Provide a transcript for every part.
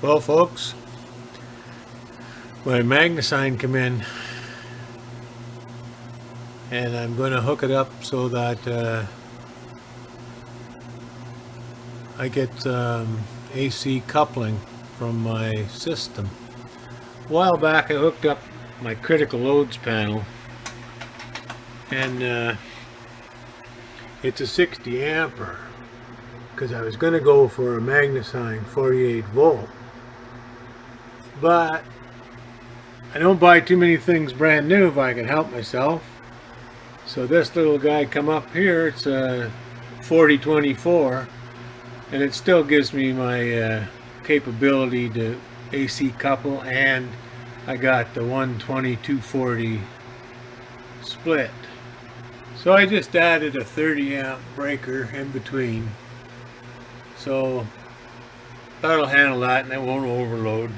Well, folks, my magnesign come in, and I'm going to hook it up so that I get AC coupling from my system. A while back I hooked up my critical loads panel, and it's a 60 ampere because I was going to go for a magnesign 48 volt, but I don't buy too many things brand new if I can help myself. So this little guy come up here, it's a 4024, and it still gives me my capability to AC couple, and I got the 120/240 split. So I just added a 30 amp breaker in between, so that'll handle that and it won't overload.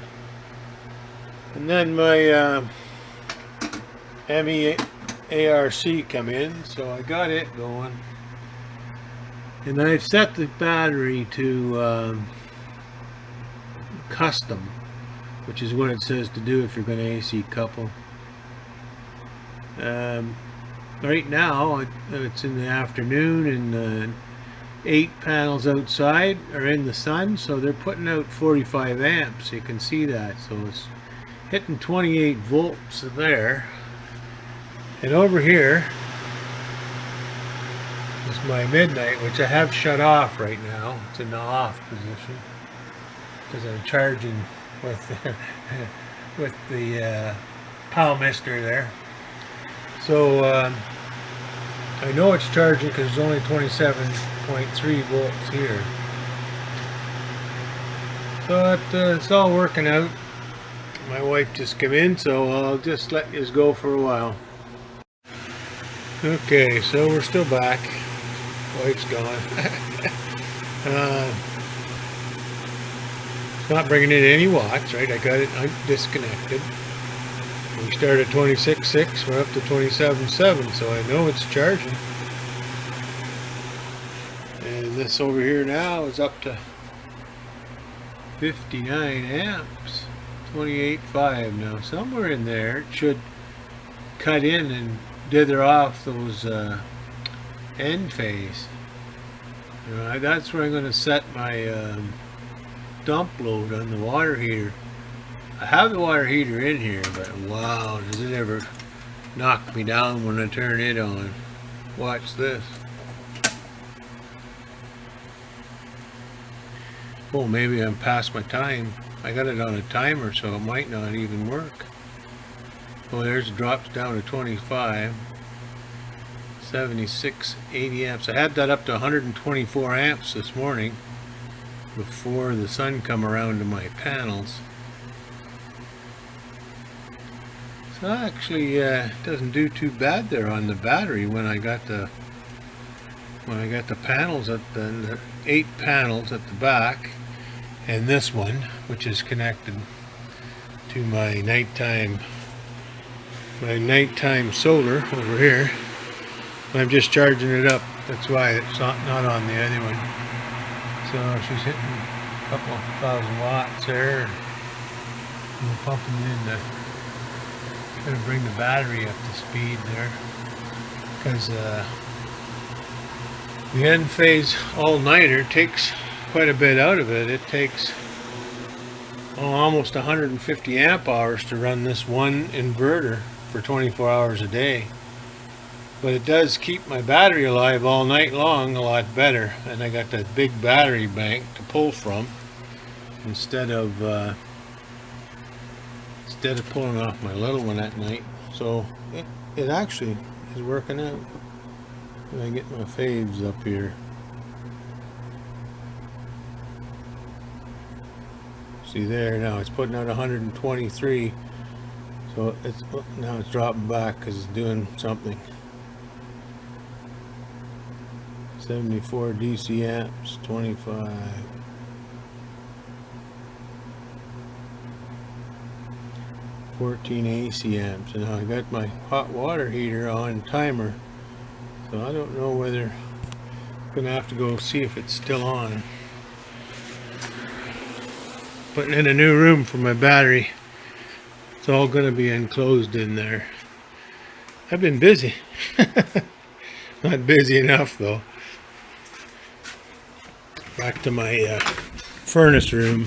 And then my MEARC come in, so I got it going. And I've set the battery to custom, which is what it says to do if you're going to AC couple. Right now it's in the afternoon, and 8 panels outside are in the sun, so they're putting out 45 amps. You can see that, so it's hitting 28 volts there. And over here is my midnight, which I have shut off right now. It's in the off position because I'm charging with the POW mister there. So I know it's charging because there's only 27.3 volts here. So it's all working out. My wife just came in, so I'll just let you go for a while. Okay, so we're still back. Wife's gone. It's not bringing in any watts, right? I got it disconnected. We started at 26.6, we're up to 27.7, so I know it's charging. And this over here now is up to 59 amps, 28.5 now. Somewhere in there it should cut in and dither off those end phase. That's where I'm going to set my dump load on the water heater. I have the water heater in here, but wow, does it ever knock me down when I turn it on. Watch this. Oh, maybe I'm past my time. I got it on a timer, so it might not even work. Oh, there's it, drops down to 25. 76, 80 amps. I had that up to 124 amps this morning before the sun come around to my panels. So actually doesn't do too bad there on the battery when I got the panels at the 8 panels at the back, and this one, which is connected to my nighttime solar over here. I'm just charging it up. That's why it's not on the other one. So she's hitting a couple of thousand watts there, and we're pumping it in to bring the battery up to speed there, because the end phase all-nighter takes quite a bit out of it. It takes almost 150 amp hours to run this one inverter for 24 hours a day. But it does keep my battery alive all night long a lot better, and I got that big battery bank to pull from instead of pulling off my little one at night. So it actually is working out. And I get my faves up here. See there, now it's putting out 123. So now it's dropping back because it's doing something. 74 DC amps, 25. 14 AC amps, and I got my hot water heater on timer, so I don't know whether I'm gonna have to go see if it's still on. putting in a new room for my battery. It's all going to be enclosed in there. I've been busy. Not busy enough though. Back to my furnace room.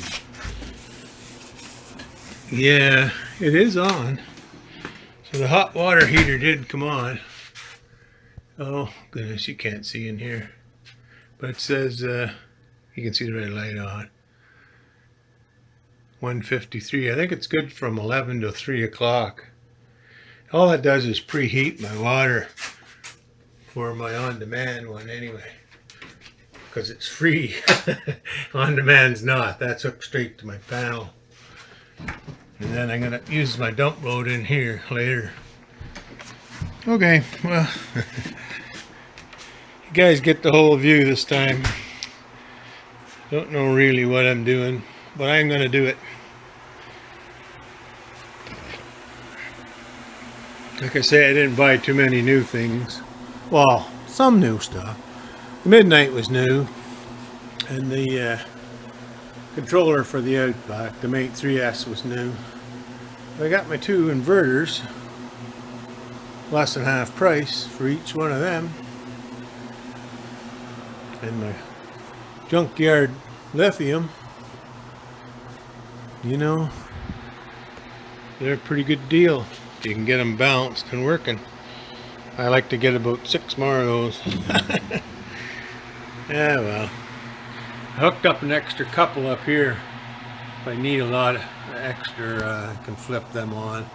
Yeah, it is on. So the hot water heater did come on. Oh goodness, you can't see in here. But it says, you can see the red light on. 153. I think it's good from 11 to 3 o'clock. All it does is preheat my water for my on-demand one anyway. Because it's free. On-demand's not. That's hooked straight to my panel. And then I'm going to use my dump load in here later. Okay, well, you guys get the whole view this time. Don't know really what I'm doing, but I'm going to do it. Like I say, I didn't buy too many new things. Well, some new stuff. The Midnight was new, and the controller for the Outback, the Mate 3S, was new. I got my 2 inverters, less than half price for each one of them, and my junkyard lithium. You know, they're a pretty good deal. You can get them balanced and working. I like to get about 6 more of those. Yeah, well, I hooked up an extra couple up here. If I need a lot of extra, I can flip them on.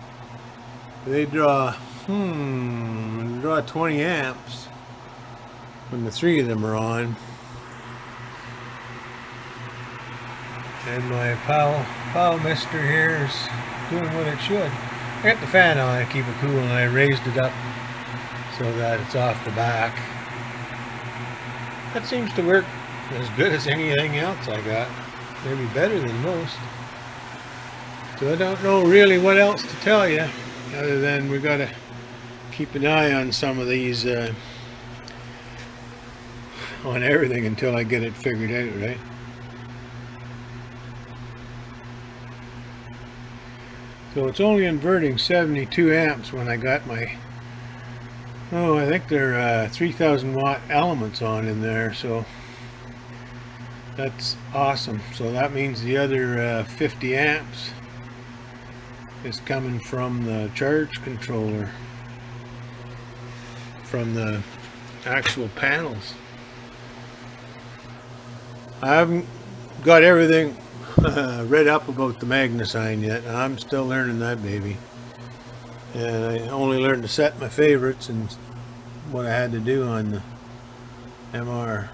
They draw 20 amps when the 3 of them are on. And my Powell mister here is doing what it should. I got the fan on to keep it cool, and I raised it up so that it's off the back. That seems to work as good as anything else I got. Maybe better than most. So I don't know really what else to tell you, other than we got to keep an eye on some of these, on everything until I get it figured out, right? So it's only inverting 72 amps when I got my, I think they're 3,000 watt elements on in there, so that's awesome. So that means the other 50 amps is coming from the charge controller, from the actual panels. I haven't got everything read up about the magnesign yet. I'm still learning that baby, and I only learned to set my favorites and what I had to do on the MEARC.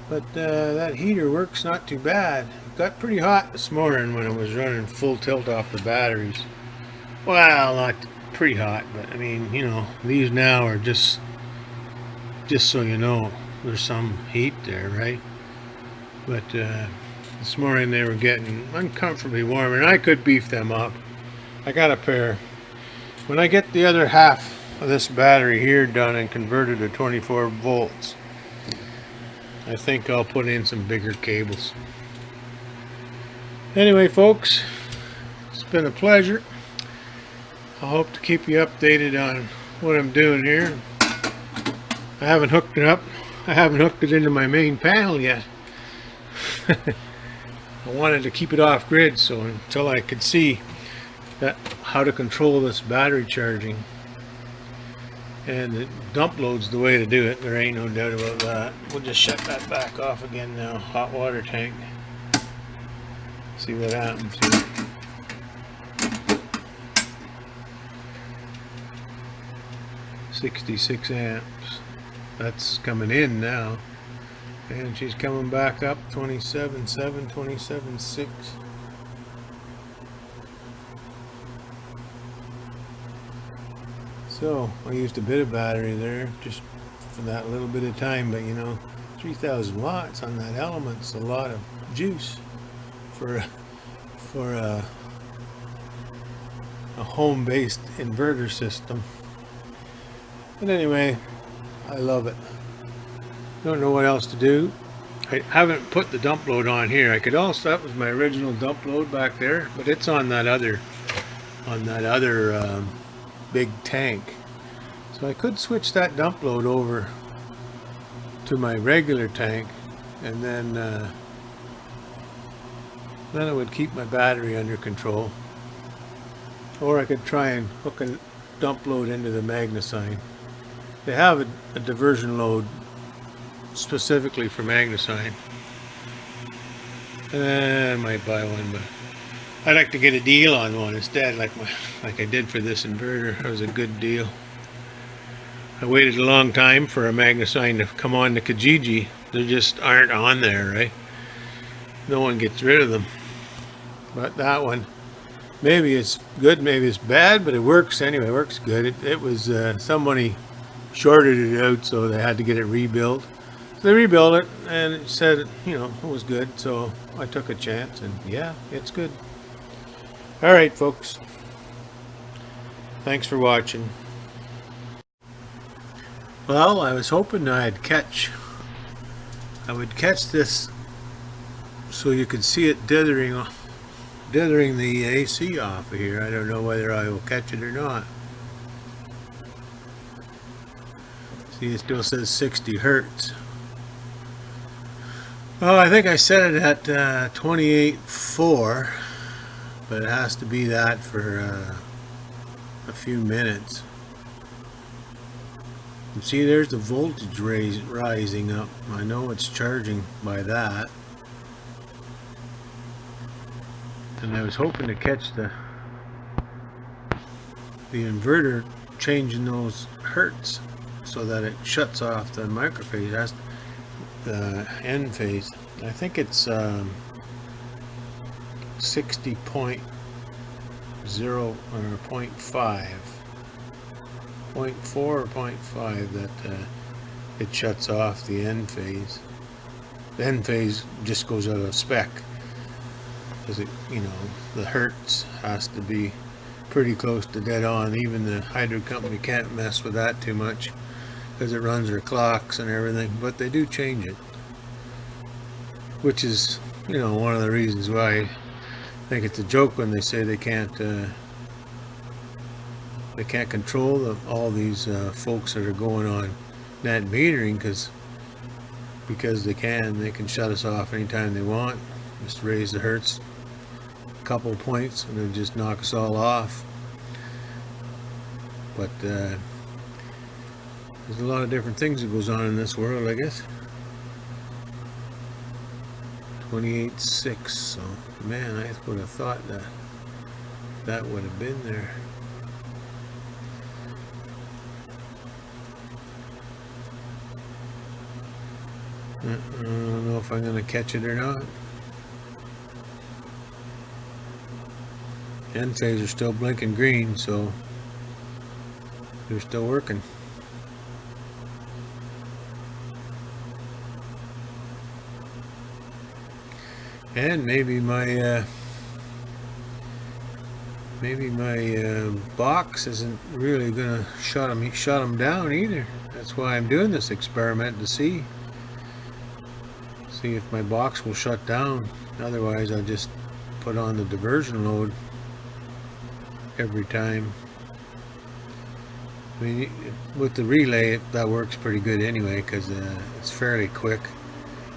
But that heater works not too bad. It got pretty hot this morning when I was running full tilt off the batteries. Well, not pretty hot, but I mean, you know, these now are just so you know, there's some heat there, right? But this morning they were getting uncomfortably warm, and I could beef them up. I got a pair. When I get the other half of this battery here done and converted to 24 volts, I think I'll put in some bigger cables. Anyway, folks, it's been a pleasure. I hope to keep you updated on what I'm doing here. I haven't hooked it up. I haven't hooked it into my main panel yet. I wanted to keep it off grid, so until I could see how to control this battery charging, and the dump load's the way to do it. There ain't no doubt about that. We'll just shut that back off again now. Hot water tank. See what happens here. $66 amps. That's coming in now, and she's coming back up 27.7, 27.6. So I used a bit of battery there just for that little bit of time, but you know, 3,000 watts on that element's a lot of juice for a home-based inverter system. But anyway, I love it. Don't know what else to do. I haven't put the dump load on here. I could also, that was my original dump load back there, but it's on that other big tank. So I could switch that dump load over to my regular tank, and then it would keep my battery under control. Or I could try and hook a dump load into the magnesign. They have a diversion load specifically for magnesign. I might buy one, but I'd like to get a deal on one instead, like I did for this inverter. It was a good deal. I waited a long time for a magnesign to come on the Kijiji. They just aren't on there, right? No one gets rid of them. But that one, maybe it's good, maybe it's bad, but it works anyway. It works good. It was somebody shorted it out, so they had to get it rebuilt. So they rebuilt it, and it said, you know, it was good. So I took a chance, and yeah, it's good. All right, folks. Thanks for watching. Well, I was hoping I would catch this so you could see it dithering the AC off of here. I don't know whether I will catch it or not. See, it still says 60 hertz. Oh, I think I set it at 28.4, but it has to be that for a few minutes. You see, there's the voltage rising up. I know it's charging by that. And I was hoping to catch the inverter changing those hertz so that it shuts off the microphase. That's the end phase. I think it's 60.0 or 0.5. 0.4 or 0.5 that it shuts off the end phase. The end phase just goes out of spec because it, you know, the hertz has to be pretty close to dead on. Even the hydro company can't mess with that too much because it runs their clocks and everything, but they do change it, which is, you know, one of the reasons why I think it's a joke when they say they can't control all these folks that are going on net metering, because they can shut us off anytime they want. Just raise the hertz a couple of points and then just knock us all off. But there's a lot of different things that goes on in this world, I guess. 28.6, so man, I would have thought that would have been there. I don't know if I'm going to catch it or not. End phase are still blinking green, so they're still working. And maybe my box isn't really going to shut them down either. That's why I'm doing this experiment, to see if my box will shut down. Otherwise I'll just put on the diversion load every time. I mean, with the relay that works pretty good anyway, because it's fairly quick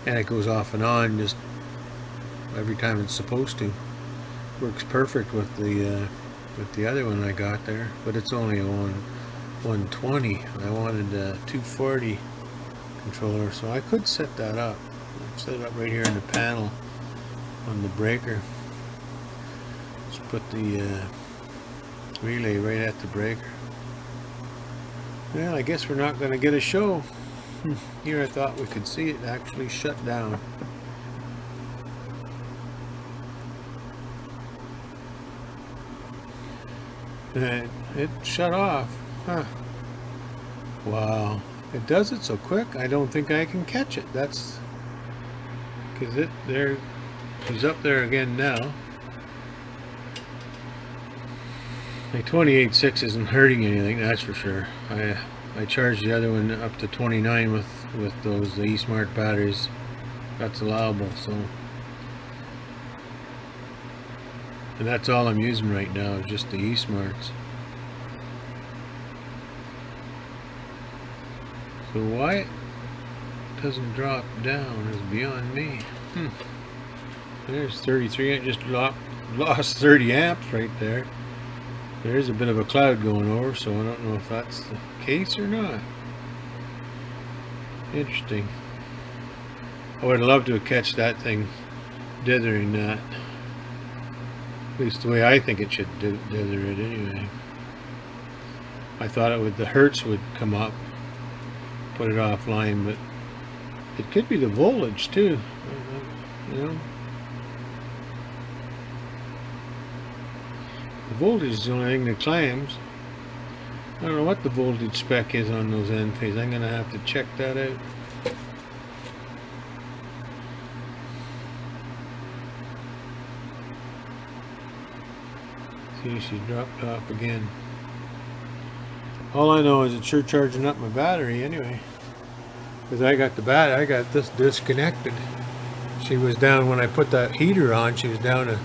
and it goes off and on just every time it's supposed to. Works perfect with the other one I got there, but it's only a 120. I wanted a 240 controller, so I could set that up. Set it up right here in the panel on the breaker. Just put the relay right at the breaker. Well, I guess we're not going to get a show. Here I thought we could see it actually shut down. And it shut off. Huh. Wow. It does it so quick, I don't think I can catch it. That's because he's up there again now. My 28.6 isn't hurting anything, that's for sure. I charged the other one up to 29 with those eSmart batteries that's allowable. So, and that's all I'm using right now is just the E-Smarts. So why it doesn't drop down is beyond me. There's 33. I just lost 30 amps right there. There's a bit of a cloud going over, so I don't know if that's the case or not. Interesting. I would love to catch that thing dithering that. At least the way I think it should dither it anyway. I thought it would, the hertz would come up, put it offline, but it could be the voltage too, you know. The voltage is the only thing that climbs. I don't know what the voltage spec is on those end phase. I'm going to have to check that out. See, she dropped off again. All I know is it's sure charging up my battery anyway. Because I got the I got this disconnected. She was down when I put that heater on. She was down to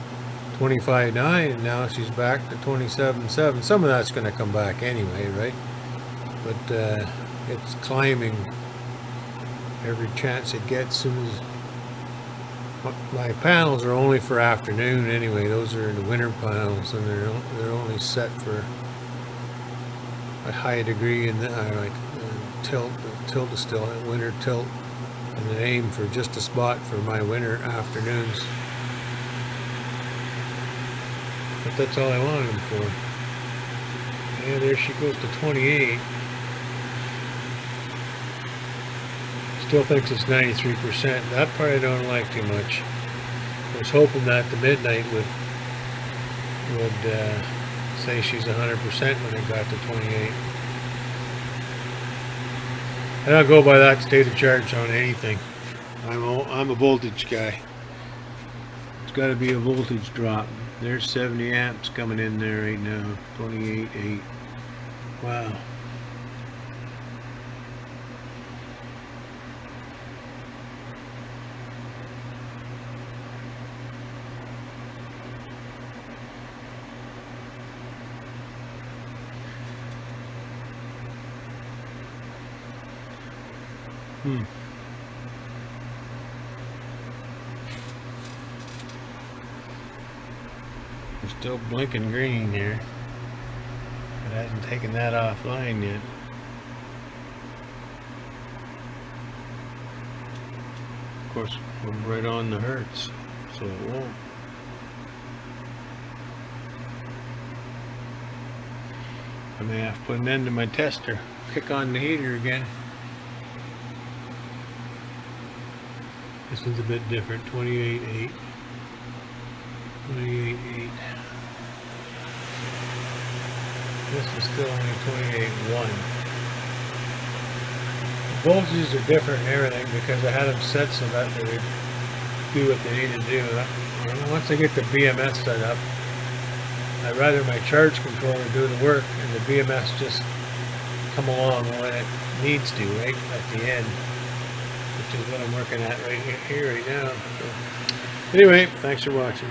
25.9, and now she's back to 27.7. Some of that's going to come back anyway, right? But it's climbing every chance it gets. Soon as my panels are only for afternoon anyway. Those are the winter panels, and they're only set for a high degree and like tilt. The tilt is still a winter tilt, and then aim for just a spot for my winter afternoons. But that's all I wanted them for. Yeah, there she goes to 28. Still thinks it's 93%. That part I don't like too much. I was hoping that the midnight would say she's 100% when it got to 28. I don't go by that state of charge on anything. I'm a voltage guy. It's got to be a voltage drop. There's 70 amps coming in there right now. 28.8. Wow. We're still blinking green here. It hasn't taken that offline yet. Of course, we're right on the hertz, so it won't. I may have to put an end to my tester. Kick on the heater again. This one's a bit different, 28.8. 28.8. This is still only 28.1. The voltages are different and everything because I had them set so that they would do what they need to do. Once I get the BMS set up, I'd rather my charge controller do the work and the BMS just come along when it needs to, right at the end. Which is what I'm working at right here right now. So, anyway, thanks for watching.